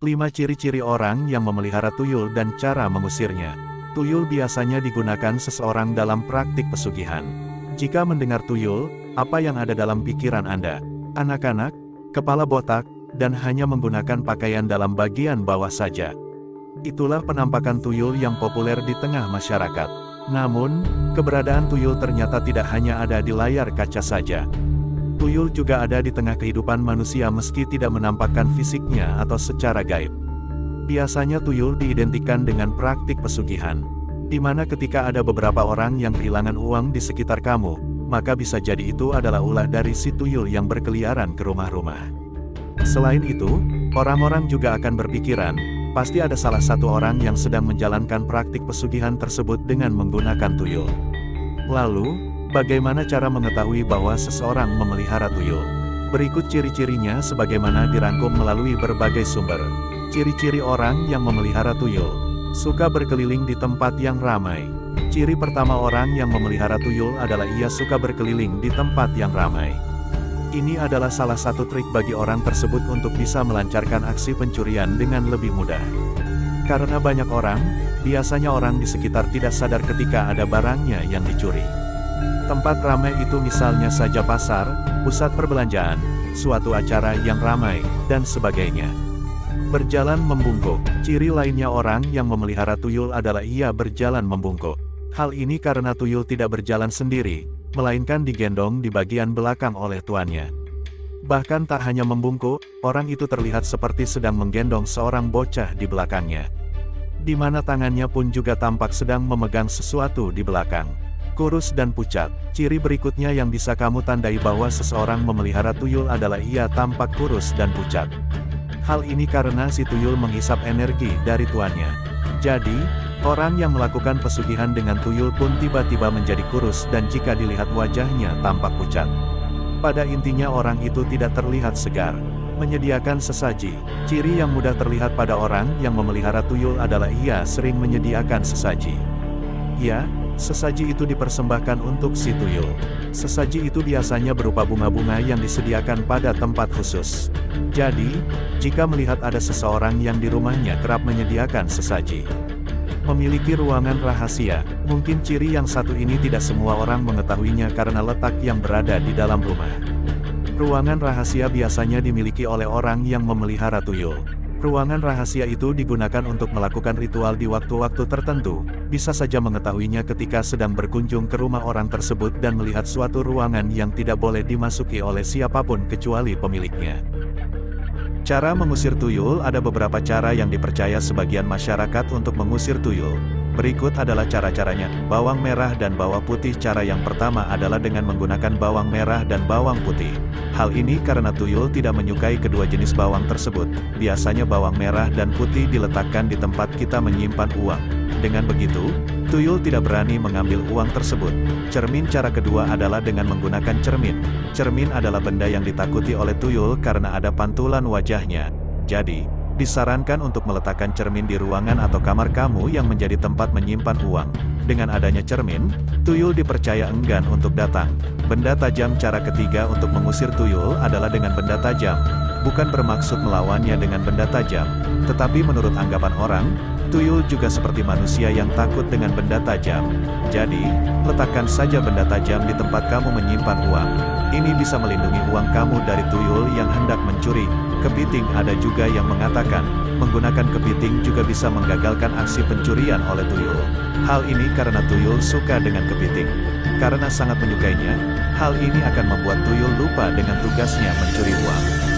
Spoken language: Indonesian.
5 ciri-ciri orang yang memelihara tuyul dan cara mengusirnya. Tuyul biasanya digunakan seseorang dalam praktik pesugihan. Jika mendengar tuyul, apa yang ada dalam pikiran Anda? Anak-anak, kepala botak, dan hanya menggunakan pakaian dalam bagian bawah saja. Itulah penampakan tuyul yang populer di tengah masyarakat. Namun, keberadaan tuyul ternyata tidak hanya ada di layar kaca saja. Tuyul juga ada di tengah kehidupan manusia meski tidak menampakkan fisiknya atau secara gaib. Biasanya tuyul diidentikan dengan praktik pesugihan, di mana ketika ada beberapa orang yang kehilangan uang di sekitar kamu, maka bisa jadi itu adalah ulah dari si tuyul yang berkeliaran ke rumah-rumah. Selain itu, orang-orang juga akan berpikiran, pasti ada salah satu orang yang sedang menjalankan praktik pesugihan tersebut dengan menggunakan tuyul. Lalu, bagaimana cara mengetahui bahwa seseorang memelihara tuyul? Berikut ciri-cirinya sebagaimana dirangkum melalui berbagai sumber. Ciri-ciri orang yang memelihara tuyul. Suka berkeliling di tempat yang ramai. Ciri pertama orang yang memelihara tuyul adalah ia suka berkeliling di tempat yang ramai. Ini adalah salah satu trik bagi orang tersebut untuk bisa melancarkan aksi pencurian dengan lebih mudah. Karena banyak orang, biasanya orang di sekitar tidak sadar ketika ada barangnya yang dicuri. Tempat ramai itu misalnya saja pasar, pusat perbelanjaan, suatu acara yang ramai, dan sebagainya. Berjalan membungkuk. Ciri lainnya orang yang memelihara tuyul adalah ia berjalan membungkuk. Hal ini karena tuyul tidak berjalan sendiri, melainkan digendong di bagian belakang oleh tuannya. Bahkan tak hanya membungkuk, orang itu terlihat seperti sedang menggendong seorang bocah di belakangnya. Di mana tangannya pun juga tampak sedang memegang sesuatu di belakang. Kurus dan pucat. Ciri berikutnya yang bisa kamu tandai bahwa seseorang memelihara tuyul adalah ia tampak kurus dan pucat. Hal ini karena si tuyul menghisap energi dari tuannya. Jadi, orang yang melakukan pesugihan dengan tuyul pun tiba-tiba menjadi kurus dan jika dilihat wajahnya tampak pucat. Pada intinya orang itu tidak terlihat segar. Menyediakan sesaji. Ciri yang mudah terlihat pada orang yang memelihara tuyul adalah ia sering menyediakan sesaji. Ya, sesaji itu dipersembahkan untuk si tuyul. Sesaji itu biasanya berupa bunga-bunga yang disediakan pada tempat khusus. Jadi, jika melihat ada seseorang yang di rumahnya kerap menyediakan sesaji, memiliki ruangan rahasia, mungkin ciri yang satu ini tidak semua orang mengetahuinya karena letak yang berada di dalam rumah. Ruangan rahasia biasanya dimiliki oleh orang yang memelihara tuyul. Ruangan rahasia itu digunakan untuk melakukan ritual di waktu-waktu tertentu, bisa saja mengetahuinya ketika sedang berkunjung ke rumah orang tersebut dan melihat suatu ruangan yang tidak boleh dimasuki oleh siapapun kecuali pemiliknya. Cara mengusir tuyul. Ada beberapa cara yang dipercaya sebagian masyarakat untuk mengusir tuyul. Berikut adalah cara-caranya. Bawang merah dan bawang putih. Cara yang pertama adalah dengan menggunakan bawang merah dan bawang putih. Hal ini karena tuyul tidak menyukai kedua jenis bawang tersebut. Biasanya bawang merah dan putih diletakkan di tempat kita menyimpan uang. Dengan begitu, tuyul tidak berani mengambil uang tersebut. Cermin. Cara kedua adalah dengan menggunakan cermin. Cermin adalah benda yang ditakuti oleh tuyul karena ada pantulan wajahnya. Jadi, disarankan untuk meletakkan cermin di ruangan atau kamar kamu yang menjadi tempat menyimpan uang. Dengan adanya cermin, tuyul dipercaya enggan untuk datang. Benda tajam. Cara ketiga untuk mengusir tuyul adalah dengan benda tajam. Bukan bermaksud melawannya dengan benda tajam, tetapi menurut anggapan orang, tuyul juga seperti manusia yang takut dengan benda tajam. Jadi, letakkan saja benda tajam di tempat kamu menyimpan uang. Ini bisa melindungi uang kamu dari tuyul yang hendak mencuri. Kepiting. Ada juga yang mengatakan, menggunakan kepiting juga bisa menggagalkan aksi pencurian oleh tuyul. Hal ini karena tuyul suka dengan kepiting. Karena sangat menyukainya, hal ini akan membuat tuyul lupa dengan tugasnya mencuri uang.